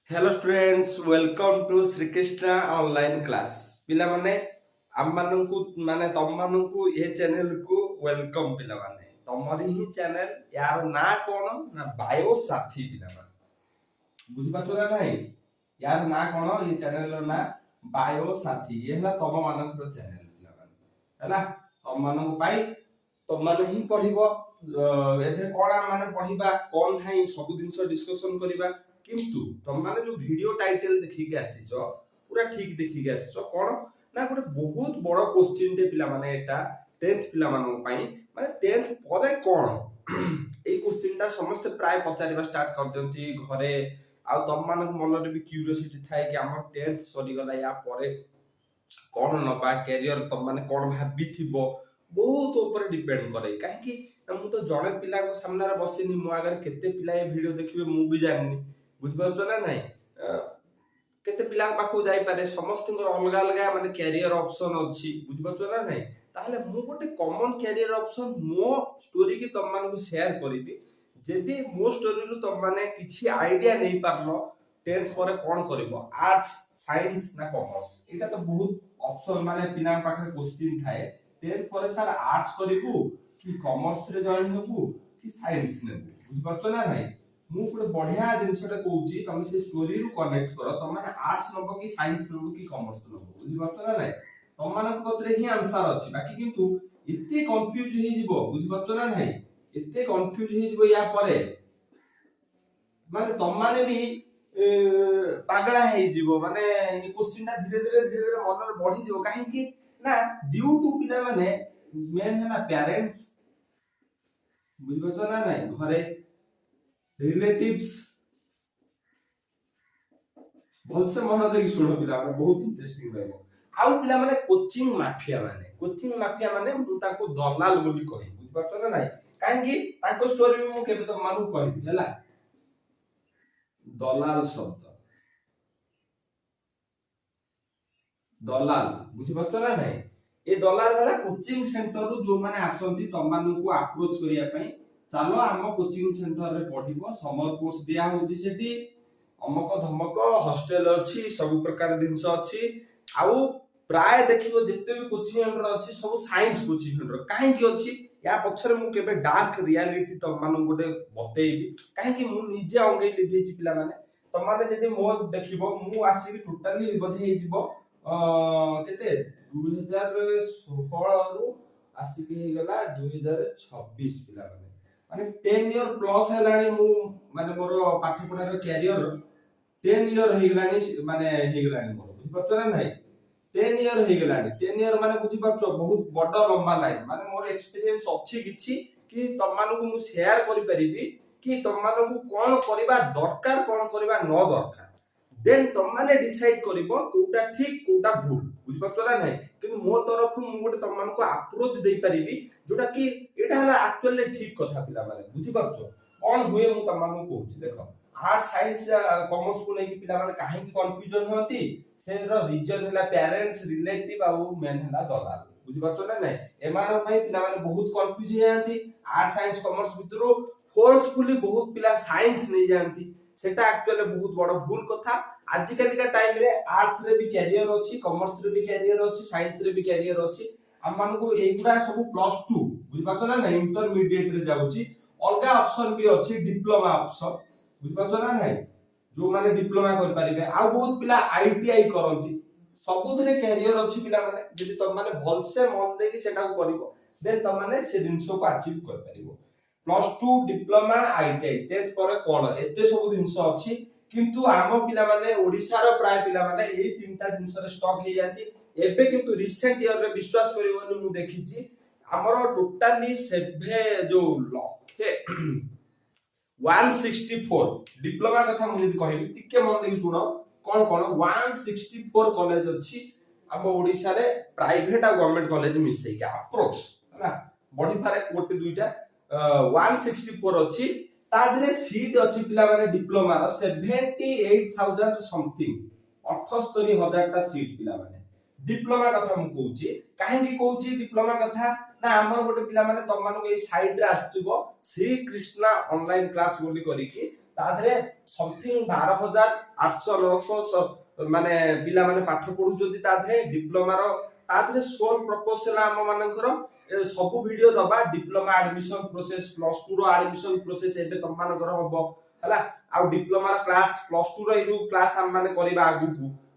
hello students welcome to Shrikrishna online class पिला माने आम माननकु माने तम माननकु ए चैनल को वेलकम पिला माने तमरी ही चैनल यार ना कोन ना बायो साथी पिला माने बुझि पाछो ना नहीं यार ना कोन ये चैनल ना बायो साथी ये हला तम माननकु चैनल पिला माने हला तम माननकु पाई तम माने ही पढिबो एथे कोना माने पढिबा कोन है सब दिन डिस्कशन करिबा किंतु तुम माने जो वीडियो टाइटल देखि के आसी छ पूरा ठीक देखि के आसी छ कोन ना गोटे बहुत बड़ क्वेश्चन टे पिला माने एटा 10th पिला मानो पई माने 10th परे कोन ए क्वेश्चन ता समस्त प्राय पचारिबा स्टार्ट कर दंती घरे आ तुम माने मन रे भी क्यूरियोसिटी थाए कि हमर 10th सरी गला या परे कोन न पा कैरियर तुम माने कोन भाबी थिबो बहुत ऊपर डिपेंड करे काहे कि मु तो जड़े पिला को सामने बसिनी मु अगर केते पिला ए वीडियो देखिबे मु भी जाननी बुझिपारुछ ना नहीं केते पिला पाखु जाई पारे समस्त अलग अलग माने कैरियर ऑप्शन अछि बुझिपारुछ ना नहीं ताहले मु गोटे कॉमन कैरियर ऑप्शन मो स्टोरी की तम माने को शेयर करिबी जदी मो स्टोरी रु तम माने किछि आईडिया नै पारलो 10th परे कोन करबो आर्ट्स साइंस ना कॉमर्स एटा तो बहुत ऑप्शन माने पिला पाखरे क्वेश्चन थाए 10th परे सर आर्ट्स करिबु कि कॉमर्स रे जॉइन हेबु कि साइंस नेबु बुझिपारुछ ना नहीं मु पुरे बढ़िया जिनसटा कहूची तमे से स्टोरी रु कनेक्ट करो तमे आर्ट्स नबो कि साइंस नबो कि कॉमर्स नबो बुझि पाछो ना नै तम मानक कतरे ही आंसर अछि बाकी किंतु इत्ते कंफ्यूज हे जिवो बुझि पाछो ना नै इत्ते कंफ्यूज हे जिवो या परे माने तम माने भी पागला हे जिवो माने ये क्वेश्चन ता धीरे धीरे मन रे बढ़ी जिवो काहे कि ना ड्यू टू पिला माने मेन है ना पेरेंट्स बुझि पाछो ना नै घरे रिलेटिव्स बहुत से मन देखि सुनो पिला माने बहुत इंटरेस्टिंग रहबो आउ पिला माने कोचिंग माफिया माने मु ताको दलाल बोली कहि बुझ पाछो ना नाही काहे कि ताको स्टोरी मु केबे तो मानु कहि हला दलाल शब्द दलाल बुझ पाछो ना नाही ए दलाल हला कोचिंग सेंटर रु जो माने आसंती तम मानु को अप्रोच करिया पई चलो आम कोचिंग सेंटर रे पढ़िबो समर कोर्स दिया होची सेठी अमक धमक हॉस्टल अछि सब प्रकार दिनस अछि आउ प्राय देखिबो जत्ते भी कोचिंग सेंटर अछि सब साइंस कोचिंग सेंटर काहे कि अछि या पछरे मु केबे डार्क रियलिटी तम मानु गोटे बतेइबी काहे कि मु निजे अंगै लिभेची पिला माने तम माने जदि मो देखिबो मु आसी टोटली बधे हे जिवो केते 2016 रु आसी के हे गला 2026 पिला माने माने 10 इयर प्लस हेलानी मु माने मोर पाठ पढार कैरियर 10 इयर हे गलानी माने हे गलानी मोर बुझि पाछो ना नाही 10 इयर हे गलानी 10 इयर माने बुझि पाछो बहुत बड़ लंबा लाइन माने मोर एक्सपीरियंस अछि किछि कि तम मानको मु शेयर करि परिबी कि तम मानको कोन करबा दरकार कोन करबा न दरकार देन तम माने डिसाइड करिवो कोटा ठीक कोटा भूल बुझि पाछो ना नाही कि मो तरफ मु गोटे तम मानको अप्रोच देई परिबी जोटा कि एटा हला एक्चुअली ठीक कथा पिला माने बुझि पाछो कोन हुए मु तम मानको कहूची देखो आर्ट साइंस कॉमर्स को नै कि पिला माने काहे कि कंफ्यूजन होती से रो रीजन हला पेरेंट्स रिलेटिव आ मेन हला दलाल बुझि पाछो ना नाही एमानो पई पिला माने बहुत कंफ्यूज हे जाती आर्ट साइंस कॉमर्स भितरो फोर्सफुली बहुत पिला साइंस नै जानती सेटा एक्चुअली बहुत बड़ भूल कथा आज काली का टाइम रे आर्ट्स रे भी कैरियर अछि कॉमर्स रे भी कैरियर अछि साइंस रे भी कैरियर अछि हम मानको एगुडा सब +2 बुझि पाछो ना इंटरमीडिएट रे जाउची अलगा ऑप्शन भी अछि डिप्लोमा ऑप्शन बुझि पाछो ना नाही जो माने डिप्लोमा कर परिबे आ बहुत पिला आईटीआई करंती सबु धरे कैरियर अछि पिला माने जदि तम माने भल से मन देकी सेटा को करिवो देन तम माने से दिनसो को अचीव कर परिबो +2 डिप्लोमा आईटीआई 10th पर कोन एते सब दिनस अछि किंतु आम पिला माने ओडिसा रो प्राय पिला माने एई तीनटा दिनस रे स्टॉक हे जाती एबे किंतु रिसेंट ईयर रे विश्वास करिवनी मु देखिची हमरो टोटली 7 जो लखे 164 डिप्लोमा कथा मु जदी कहिबी टिके मन देखि सुनो कोन कोन 164 कॉलेज अछि हम ओडिसा रे प्राइवेट आ गवर्नमेंट कॉलेज मिसै के अप्रोक्स हला बडी पारे कोटे दुईटा 164 अछि ता धरे सीट अछि पिला माने डिप्लोमा रो 78000 समथिंग 78000 ता सीट पिला माने डिप्लोमा कथा मु कहूची काहे कि कहूची डिप्लोमा कथा ना हमर गोटे पिला माने तम मानको ए साइड रे आस्तुबो श्री कृष्णा ऑनलाइन क्लास बोली करी कि ताधरे समथिंग 12,800 900 माने पिला माने पाठ पढुचोदी ताधरे डिप्लोमा रो ताधरे सोल प्रपोजल हम मानकर सब वीडियो दबा डिप्लोमा एडमिशन प्रोसेस प्लस 2 रो एडमिशन प्रोसेस एबे तम मानकर हबो हला आ डिप्लोमा रो क्लास प्लस 2 रो जो क्लास हम माने करबा आगु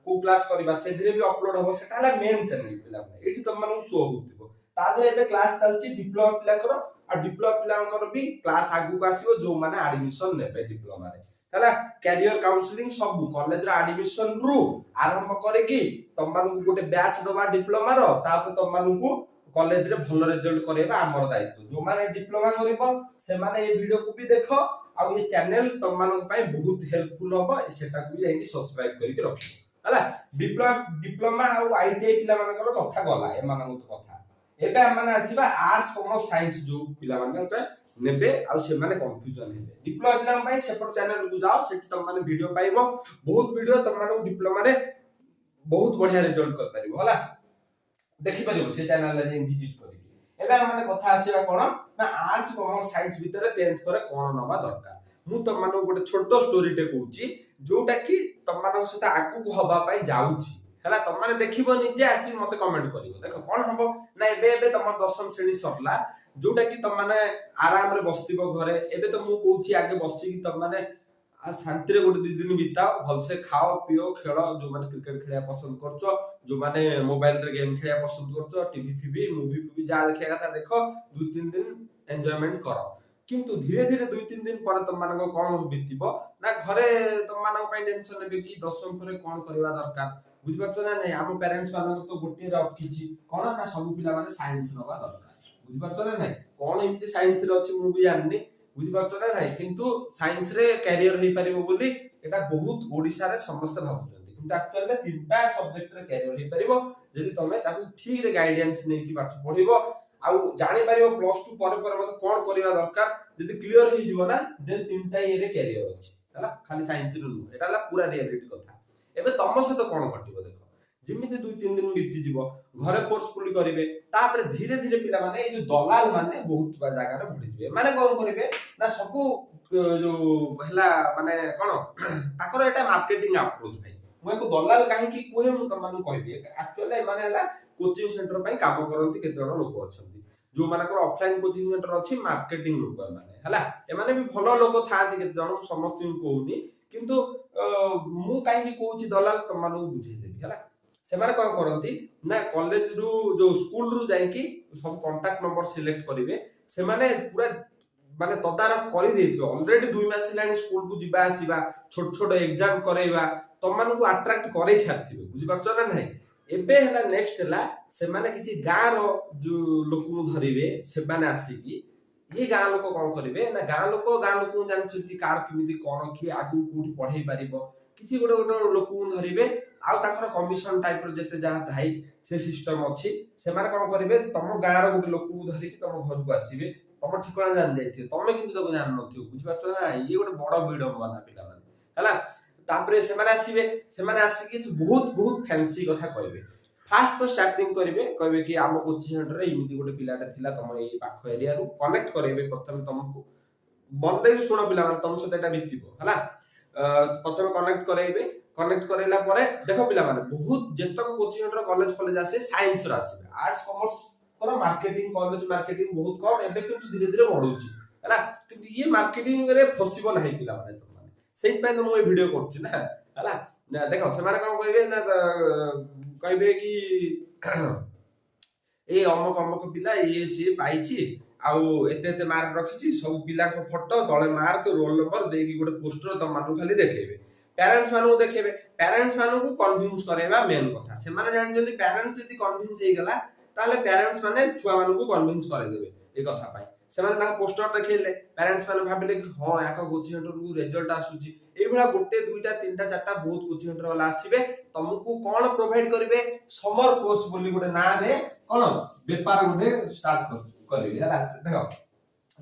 को क्लास करबा सेधरे भी अपलोड हबो सेटा हला मेन चैनल पिला माने एठी तम मानू शो होतिबो ताधरे एबे क्लास चलची डिप्लोमा पिलाकर आ डिप्लोमा पिलाकर भी क्लास आगु को आसीबो जो माने एडमिशन नेबे डिप्लोमा रे हला कैरियर काउंसलिंग सब कॉलेज रो एडमिशन रु आरंभ करे कि तम मानू गोटे बैच दबा डिप्लोमा रो तापर तम मानू कॉलेज रे भलो रिजल्ट करेबा हमर दायित्व जो माने डिप्लोमा करबो से माने ए वीडियो को भी देखो आ ये चैनल तम मानू पय बहुत हेल्पफुल होबो सेटा को भी जाई सब्सक्राइब करके रखो हला डिप्लोमा आ आईटीआई पिला मानकर कथा गला ए मानन कथा एबे हम माने आसीबा आर्ट्स कॉमर्स साइंस जो पिला मानकर नेबे आ से माने कंफ्यूजन हेबे डिप्लोमा पिला पय सेपट चैनल को जाओ सेठी तम माने वीडियो पाइबो बहुत वीडियो तम माने डिप्लोमा रे बहुत बढ़िया रिजल्ट कर पारिबो हला देखि परिबो से चैनल रे विजिट करिके एबे हम माने कथा आसीबा कोन ना आर्ट्स कॉमर्स साइंस भीतर 10th पर कोन नबा दरकार मु तम माने गोटे छोटो स्टोरी टे कहूची जोटा कि तम माने सहित आगु को हबा पय जाउची हला तम माने देखिबो निजे आसी मते कमेंट करिवो देखो कोन हबो ना एबे तम 10th श्रेणी सरला जोटा कि तम माने आराम रे बसतिबो घरे एबे तो मु कहूची आगे बसि कि तम माने आ शांति रे गोटे 2 दिन बिताओ भल से खाओ पियो खेलो जो माने क्रिकेट खेलिया पसंद करछो जो माने मोबाइल रे गेम खेलिया पसंद करछो टीवी फीवी मूवी फूवी जा देखिया कथा देखो 2-3 दिन एन्जॉयमेंट करो किंतु धीरे धीरे 2-3 दिन पर तम मानको कोन बितिबो ना घरे तम मानको पय टेंशन नेबे कि 10th पर कोन करबा दरकार बुझ पाछो ना नै हम पेरेंट्स मानको तो गोटे रे किछि कोन ना सब पिला माने साइंस नबा दरकार बुझ पाछो ना नै कोन इमति साइंस रे अछि मु भी जाननी बुझ पाछो ना नै किंतु साइंस रे कैरियर होई परिबो बोली एटा बहुत ओडिसा रे समस्त भाबुचंती किंतु एक्चुअली तीनटा सब्जेक्ट रे कैरियर होई परिबो जदि तमे ताकू ठीक रे गाइडेंस नै कि पाठ पढिबो आ जानि परिबो प्लस 2 पर मते कोन करबा दरकार जदि क्लियर होई जिवो ना देन तीनटा ये रे कैरियर अछि हला खाली साइंस रे नु एटा ला पूरा रियलिटी कथा एबे तम से तो कोन घटिबो देखो जिमिति 2-3 दिन बीती जिवो घरे फोर्सफुली करिवे तापर धीरे धीरे पिला माने ए जो दलाल माने बहुत जगह रे बढ़ि जिवे माने कोन करिवे ना सबु जो हला माने कोन ताकर एटा मार्केटिंग अप्रोच भाई मु एको दलाल काहे कि कोहे मु तम माने कहबी एक्चुअली माने हला कोचिंग सेंटर पई काम करंती केते जण लोक अछंती जो मानकर ऑफलाइन कोचिंग सेंटर अछि मार्केटिंग लोक माने हला ए माने भी भलो लोक थांती केते जण समस्त कहूनी किंतु मु काहे कि कहूची दलाल तम माने बुझै देबी हला से माने कोन करंती ना कॉलेज रु जो स्कूल रु जाई कि सब कांटेक्ट नंबर सिलेक्ट करिवे से माने पूरा माने तदारक करि देथिबो ऑलरेडी 2 मास लानी स्कूल को जिबा आसीबा छोट छोट एग्जाम करैबा तम माने को अट्रैक्ट करै छाथिबे बुझि पाछो ना नै एबे हला नेक्स्ट हला से माने किछि गां रो जो लोक को धरिवे से माने आसी कि ये गां लोक कोन करिवे ना गां लोक जानछति कार किमिति कोन कि आगु कोठी पढै पारिबो किछि गोटे गोटे लोक को धरिवे आ ताकर कमिशन टाइप रो जते जा थाई से सिस्टम अछि से माने कोन करिवे तम गां रो गोटे लोक को धरि कि तम घर को आसीबे तम ठिकाना जान जाइथिबे तमे किंतु तको जान नथिबो बुझ पाछो ना ये गोटे बड़ विडंबना पिला माने हला तापरे से माने आसी कि बहुत बहुत फैंसी कथा कहबे फास्ट तो स्टार्टिंग करिवे कहबे कि आम कोचिंग सेंटर रे इमिति गोटे पिलाटा थिला तम ए पाखो एरिया रु कनेक्ट करेबे प्रथम तुमको बंदे सुनो पिला माने तम सते एटा बितिबो हला प्रथम कनेक्ट करैला परे देखो पिला माने बहुत जेतक कोचिंग सेंटर कॉलेज आसे साइंस रा आसे आर्ट्स कॉमर्स पर मार्केटिंग कॉलेज मार्केटिंग बहुत कम एबे किंतु धीरे धीरे बढ़ुची हला किंतु ये मार्केटिंग रे फसिबो नाही पिला माने त माने सेहि पय तो मु ए वीडियो करछि ना हला देखो से माने कोन कहबे ना कहबे कि ए अमक पिला ये सी पाइछि आउ एते मार्क रखिछि सब पिला को फोटो तळे मार्क रोल नंबर देकी गोटे पोस्टर त मानु खाली देखेबे पेरेंट्स मानु देखेबे पेरेंट्स मानु को कन्विंस करेबा मेन कथा से माने जानि जदी पेरेंट्स यदि कन्विंस हे गेला ताले पेरेंट्स माने छुआ मानु को कन्विंस करे देबे ए कथा पाई से माने ता पोस्टर देखैले पेरेंट्स माने भाबिले कि हां याका कोचिंग सेंटर को रिजल्ट आसुची ए भला गोटे दुईटा तीनटा चारटा बहुत कोचिंग सेंटर वाला आसीबे तुमको कोन प्रोवाइड करिवे समर कोर्स बोली गोटे ना रे कोन व्यापार गोटे स्टार्ट करिवे हला देखो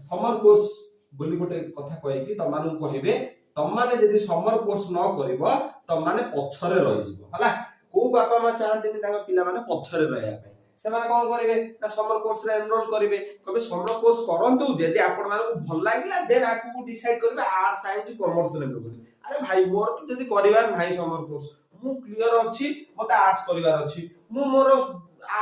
समर कोर्स बोली गोटे कथा कहै कि तमानु कहिबे तम माने जदी समर कोर्स न करिवो तम माने पछरे रहि जिवो हला को बापा मा चाहते नि ताका पिला माने पछरे रहया पय ସେମାନେ କଣ କରିବେ ନା ସମର କୋर्स ରେ एनरोल କରିବେ କହିବେ ସମର कोर्स करंतु जदी आपण मानको भल लागिला देन आकु डिसाइड करबे आर्ट्स साइंस कॉमर्स नेबे बोली अरे भाई मोर तो जदी करिवार नाही समर कोर्स मु क्लियर अछि मते आर्ट्स करिवार अछि मु मोर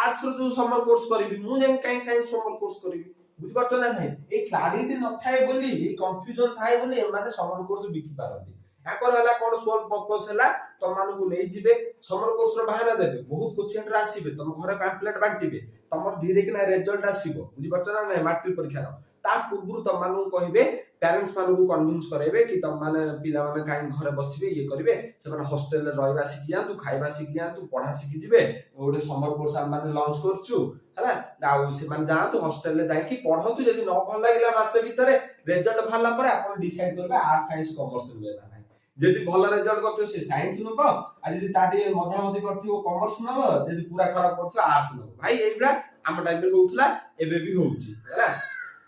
आर्ट्स रो जो समर कोर्स करबी मु जे काई साइंस समर कोर्स करबी बुझि पाछो ना नाही ए क्लैरिटी न थाए बोली ए कंफ्यूजन थाए बोली ए माने समर कोर्स बिकी पारंती याकर हला कोन सोल पर्पस हला तम मानकु नै जिबे समर कोर्स रो बहाना देबे बहुत कोचिंग रा आसीबे तम घरे पैम्पलेट बांटीबे तमर धीरे कि ना रिजल्ट आसीबो बुझि पाछो ना नाही मैट्रिक परीक्षा रो ता पूर्व तम मानकु कहिबे पेरेंट्स मानकु कन्विंस करेबे कि तम माने पिला माने काई घरे बसिबे ये करिवे से माने हॉस्टल रे रहबा सिखि जांतु खाइबा सिखि जांतु पढ़ा सिखि जिबे ओडे समर कोर्स हम माने लॉन्च करछु हला दाउ से माने जांतु हॉस्टल रे जाई कि पढंतु जदी न भल लागिला मासे भीतर रिजल्ट भाला पर आपण डिसाइड करबे आर्ट्स साइंस कॉमर्स लेबे ना जदी भल रिजल्ट करथियो से साइंस नबो आ जदी ताडी मजा मजी करथियो कॉमर्स नबो जदी पूरा खराब करथियो आर्ट्स नबो भाई एइबा हम टाइम रे होउतला एबे भी होउची हला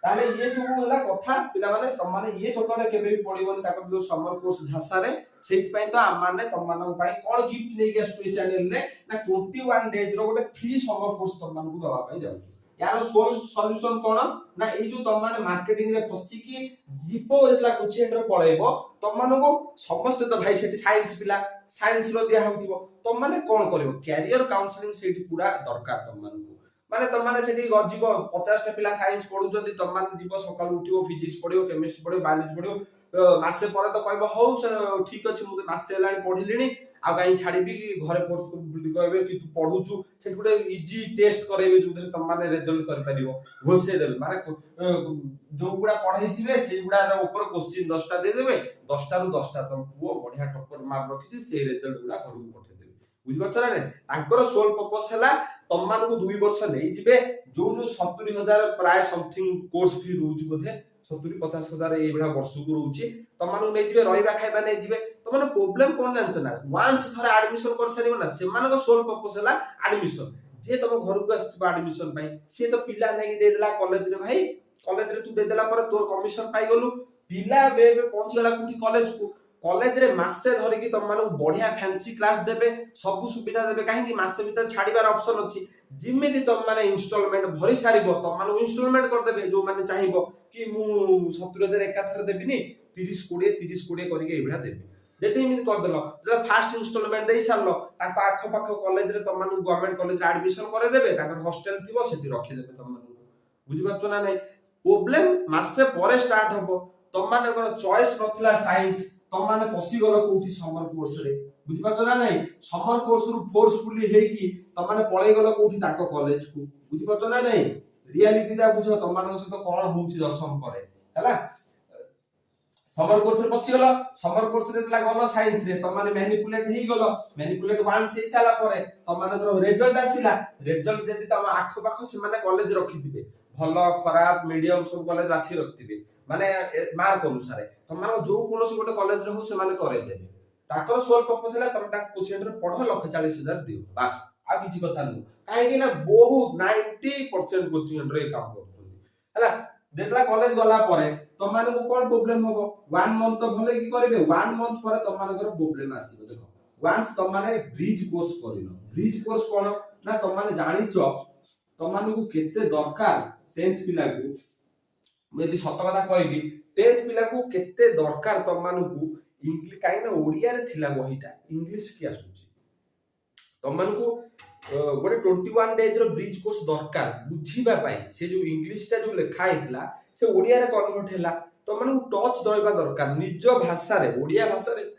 ताले ये सब होला कथा पिला माने तम माने ये चक्कर केबे भी पडिबोनी ताकर जो समर कोर्स झासा रे सेति पई तो हम माने तम मानन पई कोन गिफ्ट नै के आस्तु चैनल रे ना 21 डेज रो गोटे फ्री समर कोर्स तम मान को दवा पई जाउछु यार सोल सॉल्यूशन कोन ना ए जो तम माने मार्केटिंग रे फसी की जीपो एतला कोचिंग रे पळेबो तम मान को समस्त तो भाई सेति साइंस पिला साइंस रो दिया होतिबो तम माने कोन करबो कैरियर काउंसलिंग सेति पूरा दरकार तम मान को माने तम माने सेठी गजिब 50 टा पिला साइंस पढुचंती तम माने जीव सकाळ उठिबो फिजिक्स पढिबो केमिस्ट्री पढिबो बायोलॉजी पढिबो मासे पर तो कहबो हौ ठीक अछि मु मासे लाणी पढिलिनी आ काई छाडीबी घरे फोर्स कहबे कि तू पढुछु सेठी गुटे इजी टेस्ट करेबे जोथे तम माने रिजल्ट कर परिबो घोषे देबे माने जो गुडा पढाई थिबे से गुडा रे ऊपर क्वेश्चन 10 टा दे देबे 10 टा रु 10 टा तम पुओ बढ़िया टक्कर मार्क रखिथि से रिजल्ट गुडा घरु पठे देबे बुझि पाछरा ने तांकर सोल पर्पस हला तम मानकु 2 वर्ष नै जिबे जो जो 70000 प्राय समथिंग कोर्स फी रोज बोधे 70-50,000 ए बडा वर्ष को रोची तम मानकु नै जिबे रहिबा खाइबा नै जिबे तम माने प्रॉब्लम कोन जानछ ना वांस थरे एडमिशन कर सरिबो ना से मानक सोल पर्पस हला एडमिशन जे तम घर को आस्तबा एडमिशन पाई से तो पिला नै दे देला कॉलेज रे भाई कॉलेज रे तू दे देला पर तोर कमिशन पाई गलु पिला बे पहुंच गला कुठी कॉलेज रे मासे धरि कि तम मानकु बढ़िया फैंसी क्लास देबे सब सुविधा देबे काहे कि मासे भीतर छाडीबार ऑप्शन अछि जिमेदी तम माने इंस्टॉलमेंट भरि सारिबो तम मानकु इंस्टॉलमेंट कर देबे जो माने चाहिबो कि मु 70000 एकाथर देबिनी 30-20 करके एबडा देबे जति इमिति कर देलो जला फास्ट इंस्टॉलमेंट देई सारलो ताको आख पाख कॉलेज रे तम मानकु गवर्नमेंट कॉलेज रे एडमिशन करे देबे ताकर हॉस्टल थिबो सेति रखि देबे तम मानकु बुझि पाछो ना नै प्रॉब्लम मासे परे स्टार्ट होबो तम मानकर चॉइस नथिला साइंस तम माने पसी गलो कोठी समर कोर्स रे बुझि पाछो ना नै समर कोर्स रु फोर्सफुली हे कि तम माने पळै गलो कोठी ताको कॉलेज को बुझि पाछो ना नै रियलिटी ता बुझो तम मानक सहित कोन होउची दशम परे हला समर कोर्स रे पसी गलो समर कोर्स रे तला गलो साइंस रे तम माने मैनिपुलेट हेई गलो मैनिपुलेट वांस हेई साला परे तम मानकर रिजल्ट आसीला रिजल्ट जदी तम आख पाख से माने कॉलेज रखिथिबे भलो खराब मीडियम सब कॉलेज बाछि रखिथिबे माने मार्क अनुसार तम माने जो कोनोसी गोटे कॉलेज रे हो से माने करे देबे ताकर सोल पर्पस हला तम ता कोचिंग रे पढो 1,40,000 दियो बस आ किछि कथा न काहे कि ना बहुत 90% कोचिंग रे काम करथुंदी हला देखला कॉलेज गला परे तम माने को कोन प्रॉब्लम होबो 1 मंथ तो भले की करबे 1 मंथ परे तम माने को प्रॉब्लम आसीबो देखो वांस तम माने ब्रिज कोर्स करिनो ब्रिज कोर्स कोन ना तम माने जानिचो तम माने को केते दरकार 10th पिला को यदि सत कथा कहबी 10th पिला को केते दरकार तम मानकु इंग्लिश काई ना ओडिया रे थिला बहिटा इंग्लिश की आसुची तम मानकु गोटे 21 डेज रो ब्रिज कोर्स दरकार बुझीबा पई से जो इंग्लिश ता जो लिखा हितला से ओडिया रे कन्वर्ट हैला तम मानकु टच दरबा दरकार निज भाषा रे ओडिया भाषा रे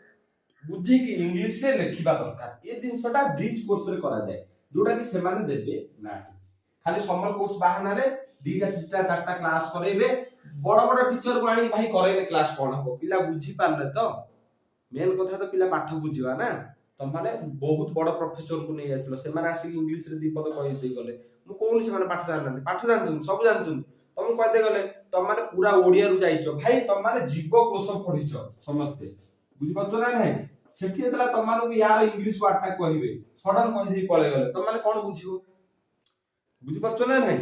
बुझी कि इंग्लिश रे लिखिबा दरकार ए दिनसटा ब्रिज कोर्स रे करा जाय जोटा कि से माने देबे ना खाली समर कोर्स बहाना रे 2-3-4 क्लास करेबे बड़ बड़ टीचर को आनी भाई करेले क्लास कोन हो पिला बुझी पारले तो मेन कथा तो पिला पाठ बुझीबा ना तम माने बहुत बड़ प्रोफेसर को नै आसलो से माने आसी इंग्लिश रे दीपद कहि दे गले मु कोन से माने पाठ जानछन सब जानछन तम कहि दे गले तम माने पूरा ओडिया रु जाइछो भाई तम माने जीव कोश पढिछो समझते बुझी पाछो ना नै सेठी एतला तम माने को यार इंग्लिश वर्ड ता कहिबे सडन कहि दे पळे गले तम माने कोन बुझिबो बुझी पाछो ना नै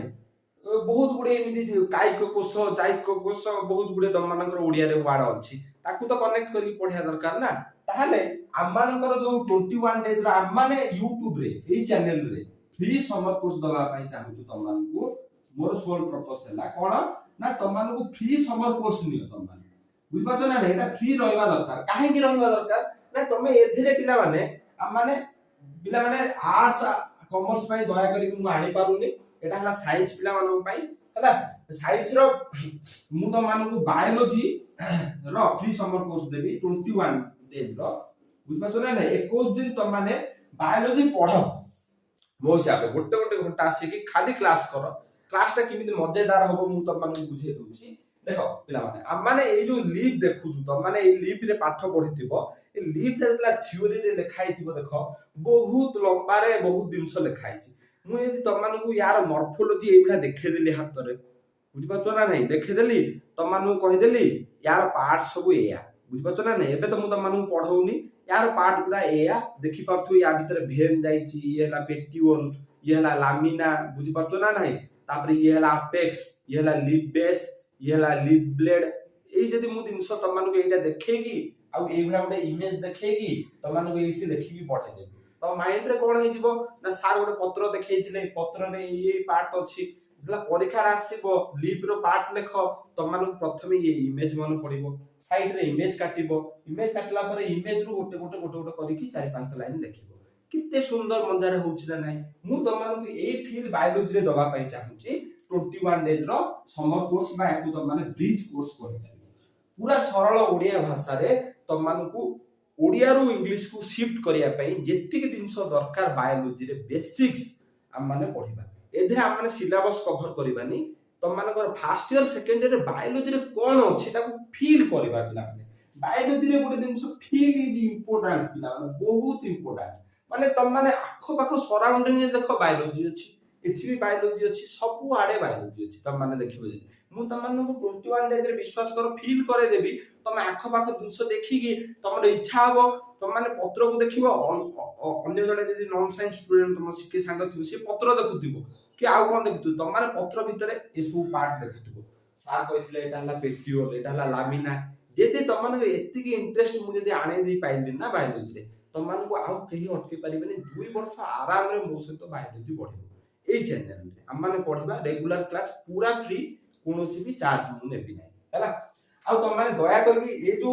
बहुत गुडे एमिति कायिक कोश जायिक कोश बहुत गुडे तम मानकर ओडिया रे वर्ड अछि ताकू तो कनेक्ट करी पढिया दरकार ना ताहाले आम मानकर जो 21 डेज रो आम माने YouTube रे एई चैनल रे फ्री समर कोर्स दवा पई चाहू तुम मानकू मोर सोल पर्पस हैला कोन ना तुम मानकू फ्री समर कोर्स नियो तुम मान बुझ पाछो ना एटा फ्री रहबा दरकार काहे की रहबा दरकार ना तमे एथिरे पिला माने हम माने पिला माने आर्ट्स कॉमर्स पई दया करी मु आनी पारुनी एटा हला साइंस पिला मानन पई हला साइंस रो मु तो मानकू बायोलॉजी रो फ्री समर कोर्स देबी 21 डेज रो बुझ पाछो ना 21 दिन तुम माने बायोलॉजी पढो मो हिसाब रे गोटे गोटे घंटा आसी कि खाली क्लास करो क्लासटा किमिति मजेदार होबो मु त माने बुझे दउची देखो पिला माने हम माने ए जो लीव देखु छु त माने ए लीव रे पाठ पढिथिबो ए लीव रे जला थ्योरी रे लिखाई थिबो देखो बहुत लंबा रे बहुत दिनस लिखाई छि मु यदि त माने को यार मॉर्फोलॉजी एबला देखे देली हाथ रे बुझ पाछो ना नहीं देखे देली त माने कहि देली यार पार्ट सब एया बुझ पाछो ना नहीं एबे त मु त माने पढौनी यार पार्ट गुडा एया देखि पारथु या भीतर भेन जाईची ये हला पेक्टिओल ये हला लामिना बुझि पारछो ना नाही तापर ये हला अपेक्स ये हला लिप बेस ये हला लिप ब्लेड एई जदी मु दिनस त मानको एटा देखेगी आ एबला गोटे इमेज देखेगी त मानको एठी देखिबी पढाई देबी त माइंड रे कोन हे जिवो ना सार गोटे पत्र देखैथिले पत्र रे ये पार्ट अछि जला परीक्षा आसीबो लिप रो पार्ट लेख त मानको प्रथमे ये इमेज मन पडिबो साइड रे इमेज काटला पर इमेज रु गोटे गोटे गोटे गोटे करी की 4-5 लाइन लिखिबो किते सुंदर मंजार होउछि ना नाही मु त मानको ए फील्ड बायोलॉजी रे दबा पई चाहूची 21 डेज रो समर कोर्स बा एकु त माने ब्रिज कोर्स करि पूरा सरल ओडिया भाषा रे त मानको ओडिया रु इंग्लिश को शिफ्ट करिया पई जेतिक दिनस दरकार बायोलॉजी रे बेसिक्स हम माने पढिबा एधे हम माने सिलेबस कवर करिबानी तम मानकर first year second year biology रे कोन अछि ताको फील करबा पिला माने बायोलॉजी रे गोटे दिनस फील इज इंपोर्टेंट पिला माने बहुत इंपोर्टेंट माने तम माने आखो पाखो सराउंडिंग रे देखो बायोलॉजी अछि एथि भी बायोलॉजी अछि सब आडे बायोलॉजी अछि तम माने देखिबो जे मु तम माने को 21 डेज रे विश्वास करो फील करे देबी तम आखो पाखो दिनस देखि की तमर इच्छा हबो तम माने पत्र को देखिबो अन्य जने जदी नॉन साइंस स्टूडेंट तम सिके संग थिबो से पत्र देखुथिबो कि आउ कोन देखुथु तम माने पत्र भितरे ए सब पार्ट देखुथु सार कहिथिले एटा हला पेक्टिओल एटा हला लामिना जेते तम माने एति की इंटरेस्ट मु जदी आने दी पाइली ना बायोलॉजी रे तम माने को आउ कहि अटके परिबेनी 2 वर्ष आराम रे मो सहित बायोलॉजी पढिबो एई चैनल रे हम माने पढिबा रेगुलर क्लास पूरा फ्री कोनोसी भी चार्ज मु नेबी नै हला आउ तम माने दया करबी ए जो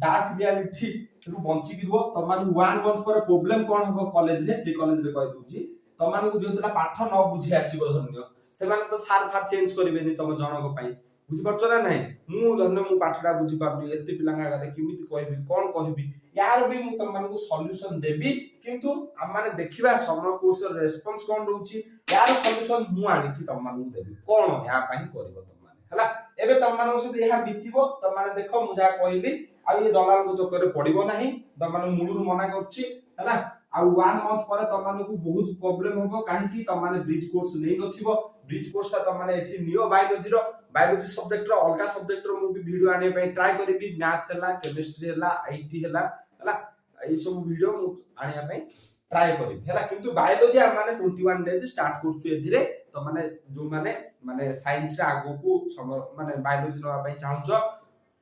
डार्क रियलिटी रु बंची की हो तम माने 1 मंथ पर प्रॉब्लम कोन हबो कॉलेज रे से कॉलेज रे कहि दूची तमानकु जोतला पाठ न बुझी आसीबो धन्य से माने तो सार फार चेंज करिवेनी तम जनक पई बुझि परछ ना नाही मु धन्य मु पाठडा बुझी पाबनी एते पिलांगा गाले किमिति कहबी कोन कहबी यार भी मु तमानकु सॉल्यूशन देबी किंतु हम माने देखिबा समर कोर्स रेस्पॉन्स कोन रहउची यार सॉल्यूशन मु आनी कि तमानकु देबी कोन या पई करबो तम माने हला एबे तमानक सते यहा बितिबो तम माने देखो मु जा कहली आ ये दलाल को चक्कर पड़िबो नाही तमाने मुलुर मना करछि हला आ 1 मंथ पर तमानकु बहुत प्रॉब्लम होबो काहे कि तमाने ब्रिज कोर्स नै नथिबो ब्रिज कोर्स ता तमाने एठी नियो बायोलॉजी सब्जेक्ट रो अलगा सब्जेक्ट रो मु भी वीडियो आने पे ट्राई करबी मैथ हला केमिस्ट्री हला आईटी हला हला ए सब वीडियो मु आनिया पे ट्राई करबी हला किंतु बायोलॉजी हम माने 21 डेज स्टार्ट करछु एधिरे तमाने जो माने साइंस रे आगो को माने बायोलॉजी नवा पे चाहूछो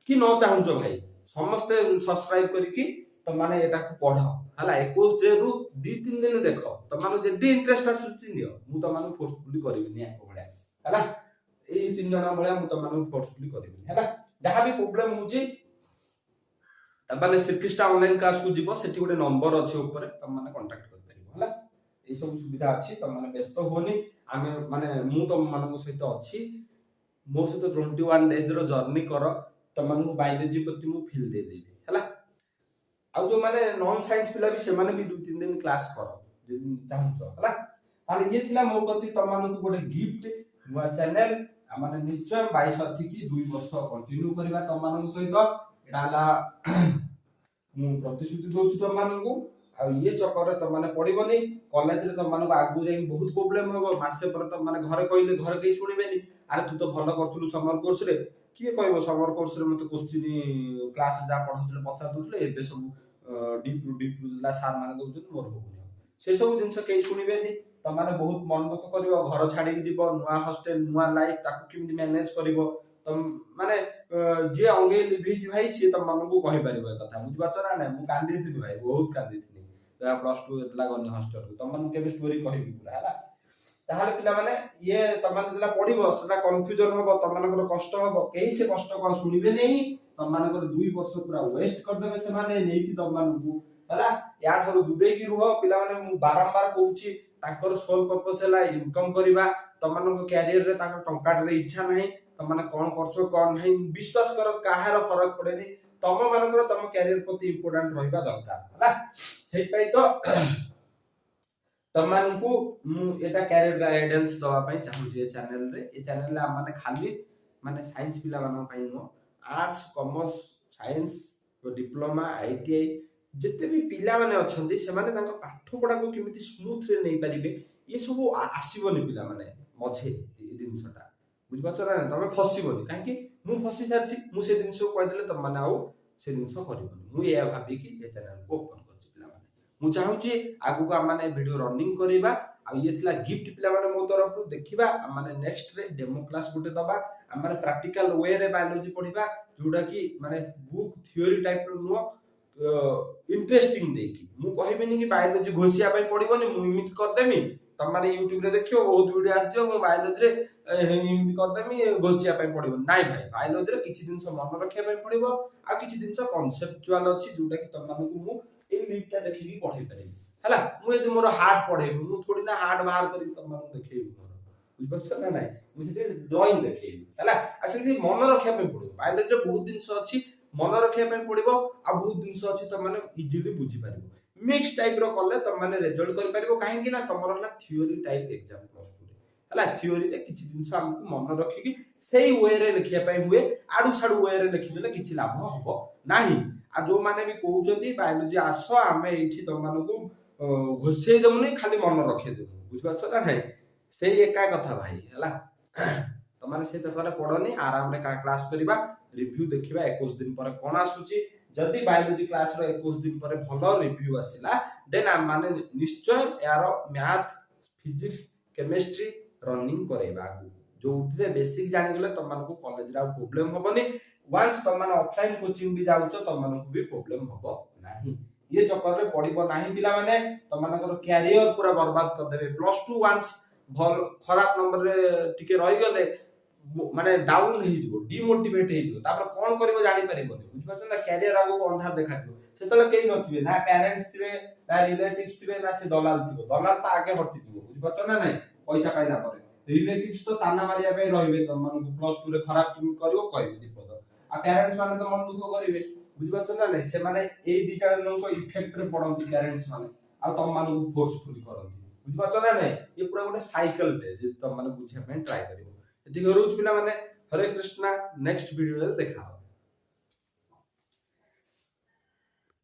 कि न चाहूछो भाई समस्त सब्सक्राइब करिकि त माने एटा को पढो हला 21 डे रु 2-3 दिन देखो त माने जदी इंटरेस्ट आसुची नियो मु त माने फोर्सफुली करबिनी आको बडा हला ए 3 जना बडा मु त माने फोर्सफुली करबिनी हला जहा भी प्रॉब्लम होची त माने श्रीकृष्ण ऑनलाइन क्लास को जीवो सेठी गोटे नंबर अछि ऊपर त माने कांटेक्ट कर परिबो हला ए सब सुविधा अछि त माने व्यस्त होनी आमे माने मु त मानको सहित अछि मो सहित 21 डेज रो जर्नी करो त मानको बायोलॉजी प्रति मु फील दे देबी हला आ जो माने नॉन साइंस पिला भी से माने भी 2-3 दिन क्लास करो जे चाहूछो हला ताले ये थिला मो प्रति तमानकु गोटे गिफ्ट नुवा चैनल आ माने निश्चय 22 अथि की 2 वर्ष कंटिन्यू करबा तमानक सहित एडा ला मु प्रतिश्रुति दोछु तमानकु आ ये चक्कर तमाने पडिबनी कॉलेज रे तमानकु आगु जाई बहुत प्रॉब्लम होबो मासे पर तमाने घरे कहिले घरे केही सुनिबेनी अरे तू तो भलो करथुलु समर कोर्स रे किए कहबो समर कोर्स रे मते क्वेश्चन क्लास जा पढौथले पछा दुथले एबे सब डीप ला सार माने दोछन मोर होबो से सब जिंस केही सुनिबेनी तमाने बहुत मन दुख करिवो घर छाडी के जीवो नुवा हॉस्टल नुवा लाइफ ताकु किमिति मैनेज करिवो तम माने जे अंगे लिभिज भाई से तम मानको कहि परिबो कथा बुझ पाछ ना ना मु कांदी थिनि भाई बहुत कांदी थिनि प्लस 2 एतला गनी हॉस्टल को तमन के स्टोरी कहबी पूरा हला ताहाले पिला माने ये तमन जेतला पढिबो सेटा कंफ्यूजन होबो तमनकर कष्ट होबो केही से कष्ट को सुनिबे नहीं तमनकर 2 वर्ष पूरा वेस्ट कर देबे से माने नेही कि तमनकु हला या थारु दुरे की रुह पिला माने मु बारंबार कहूची ताकर सोल पर्पस हला इनकम करिबा तमनको कैरियर रे ताकर टंका रे इच्छा नहीं तमने कोन करछो कोन नहीं विश्वास करो काहार फरक पड़ेनी तम मानकर तम कैरियर प्रति इंपोर्टेंट रहिबा दरकार हला सेहि पई तो तमनको मु एटा कैरियर गाइडेंस दवा पई चाहू जे चैनल रे हम माने खाली माने साइंस पिला मानो पई नो arts commerce science diploma ITI जते भी पिला माने अछंती से माने तांको पाठ पढा को केमिति स्मूथ रे नै परिबे ये सब आसीबनी पिला माने मझे ए दिनसटा बुझ पाछो ना तमे फसीबनी काहे कि मु फसी सारछि मु से दिन को कहदेले त माने आउ से दिन करबनी मु या भाबी कि ए चैनल को ओपन करछि पिला माने मु चाहूछि आगु को माने वीडियो रनिंग करिबा आ ये थिला गिफ्ट पिला माने मो तरफ रु देखिबा माने नेक्स्ट रे डेमो क्लास गुटे दबा माने प्रैक्टिकल वे रे बायोलॉजी पढिबा जोडा कि माने बुक थ्योरी टाइप रो नुवा इंटरेस्टिंग देखि मु कहबेनी कि बायोलॉजी घोसिया पई पढिबनी मु इमित कर देमी तम माने YouTube रे देखियो बहुत वीडियो आछियो मु बायोलॉजी रे इमित कर देमी घोसिया पई पढिबनी नाइ भाई बायोलॉजी रे किछि दिन से मन रखिया पई पढिबो आ किछि दिन से कांसेप्चुअल अछि जोटा कि तम मानकु मु ए लिपटा देखि कि पढै परिबी हला मु यदि मोर हार्ड पढेबी मु थोड़ी ना हार्ड बाहर करी तम मानकु देखैबी मोर बुझ पछ ना नाइ मु सेटे ड्राइंग देखैबी हला असली मन रखिया पई पढिबो बायोलॉजी रे बहुत दिन से अछि मन रखिया पई पढिबो आ बहुत दिन से अछि तम माने इजीली बुझी परिबो मिक्स टाइप रो करले तम माने रिजल्ट करि परिबो काहे कि ना तमरो हला थ्योरी टाइप एग्जाम प्लस 2 रे हला थ्योरी रे किछि दिन से हमकु मन रखि कि सेही वे रे लिखिया पई हुए आडू साडू वे रे लिखि देले किछि लाभ हबो नाही आ जो माने भी कहउचंती बायोलॉजी आसो आमे एठी तम मानकु घोषे देमुनी खाली मन रखे देबु बुझ पाछो ना नाही सेही एका कथा भाई हला तम माने से तकरे पढनी आराम रे क्लास करिबा रिव्यू देखिबा 21 दिन पर कोन आसुची जदि बायोलॉजी क्लास रो 21 दिन पर भलो रिव्यू आसिला देन हम माने निश्चय यार मैथ फिजिक्स केमिस्ट्री रनिंग करेबा जो उठरे बेसिक जानि गेले तम मानको कॉलेज रा प्रॉब्लम होबनी वंस तम माने ऑफलाइन कोचिंग भी जाउचो तम मानको भी प्रॉब्लम होबो नाही ये चक्कर रे पडिबो नाही पिला माने तम मानकर कैरियर पूरा बर्बाद कर देबे प्लस 2 वंस भल खराब नंबर रे टिके रहि गेले माने डाउन हे जिवो डिमोटिवेट हे जिवो तापर कोन करबो जानि परिबोनी बुझ पाछो ना कैरियर आगो को अंधार देखा दियो सेतले केही नथिबे ना पेरेंट्स थिबे ना रिलेटिव्स थिबे ना से दलाल थिबो दलाल त आगे हटि जिवो बुझ पाछो ना नै पैसा पाइला परे रिलेटिव्स तो ताना मारिया पे रहिबे तम माने प्लस 2 रे खराब किम करबो कहबे दीपद आ पेरेंट्स माने तो मन दुख करिवे बुझ पाछो ना नै से माने ए दी जण को इफेक्ट रे पडंती पेरेंट्स माने आ तम माने फोर्सफुली करंती बुझ पाछो ना नै ये पूरा गोटे साइकिल टे जे तम माने बुझे पे ट्राई करिवो एति करूच पिला माने हरे कृष्णा नेक्स्ट वीडियो रे देखा